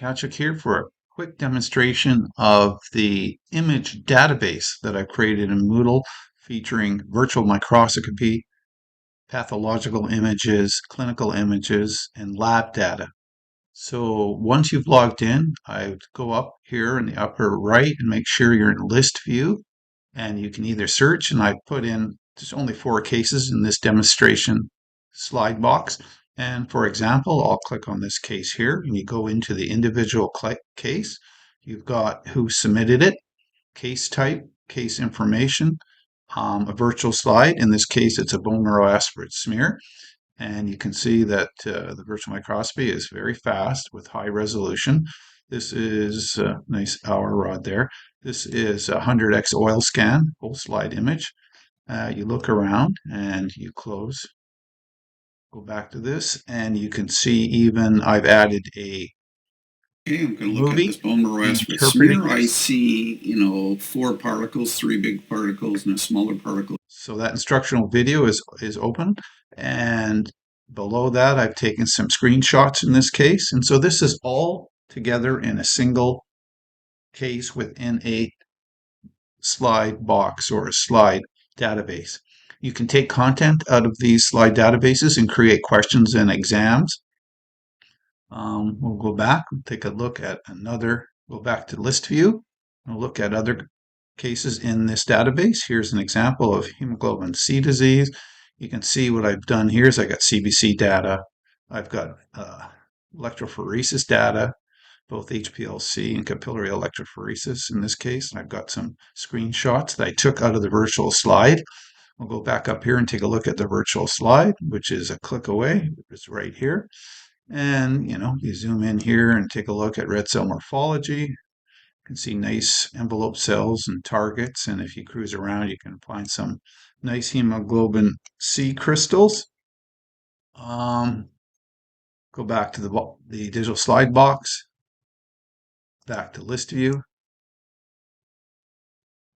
Tkachuk here for a quick demonstration of the image database that I've created in Moodle featuring virtual microscopy, pathological images, clinical images, and lab data. So once you've logged in, I would go up here in the upper right and make sure you're in list view. And you can either search, and I put in, there's only 4 cases in this demonstration slide box. And for example, I'll click on this case here, and you go into the individual case. You've got who submitted it, case type, case information, a virtual slide. In this case, it's a bone marrow aspirate smear. And you can see that the virtual microscopy is very fast with high resolution. This is a nice hour rod there. This is a 100x oil scan, full slide image. You look around and you close, go back to this, and you can see even I've added a Okay, I'm going to look at movie this bone marrow aspirate interpreting smear. I this. see, 4 particles, 3 big particles and a smaller particle. So that instructional video is open, and below that I've taken some screenshots in this case. And so this is all together in a single case within a slide box or a slide database. You can take content out of these slide databases and create questions and exams. We'll go back and take a look at another, go back to list view. We'll look at other cases in this database. Here's an example of hemoglobin C disease. You can see what I've done here is I got CBC data. I've got electrophoresis data, both HPLC and capillary electrophoresis in this case. I've got some screenshots that I took out of the virtual slide. We'll go back up here and take a look at the virtual slide, which is a click away. It's right here. And, you zoom in here and take a look at red cell morphology. You can see nice envelope cells and targets. And if you cruise around, you can find some nice hemoglobin C crystals. Go back to the digital slide box, back to list view.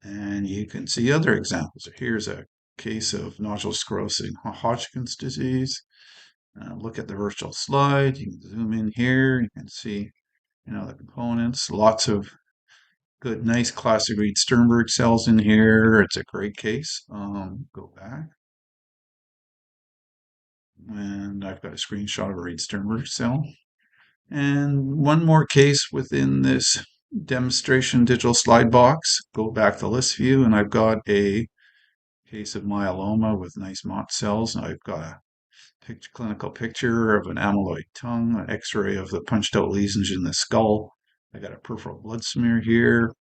And you can see other examples. Here's a case of nodular sclerosing Hodgkin's disease. Look at the virtual slide. You can zoom in here. You can see, the components. Lots of good, nice classic Reed Sternberg cells in here. It's a great case. Go back. And I've got a screenshot of a Reed Sternberg cell. And one more case within this demonstration digital slide box. Go back to list view, and I've got a case of myeloma with nice Mott cells. And I've got a clinical picture of an amyloid tongue, an x-ray of the punched out lesions in the skull. I got a peripheral blood smear here,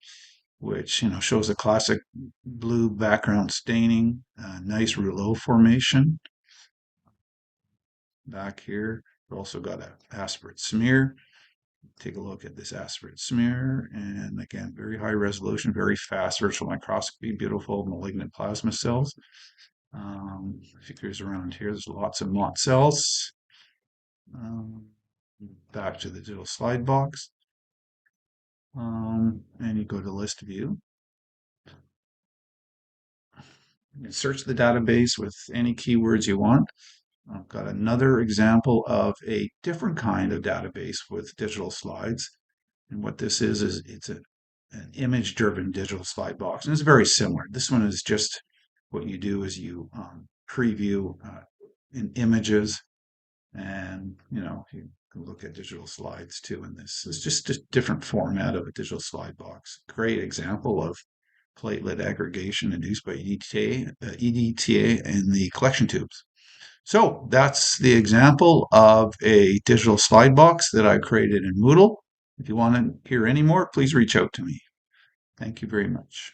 which shows a classic blue background staining, nice rouleau formation. Back here, we've also got an aspirate smear. Take a look at this aspirate smear, and again, very high resolution, very fast virtual microscopy, beautiful malignant plasma cells. If you cruise around here, there's lots of Mott cells. Back to the digital slide box. And you go to list view. You can search the database with any keywords you want. I've got another example of a different kind of database with digital slides. And what this is it's an image-driven digital slide box. And it's very similar. This one is just what you do is you preview in images, and you can look at digital slides too in this. It's just a different format of a digital slide box. Great example of platelet aggregation induced by EDTA in the collection tubes. So that's the example of a digital slide box that I created in Moodle. If you want to hear any more, please reach out to me. Thank you very much.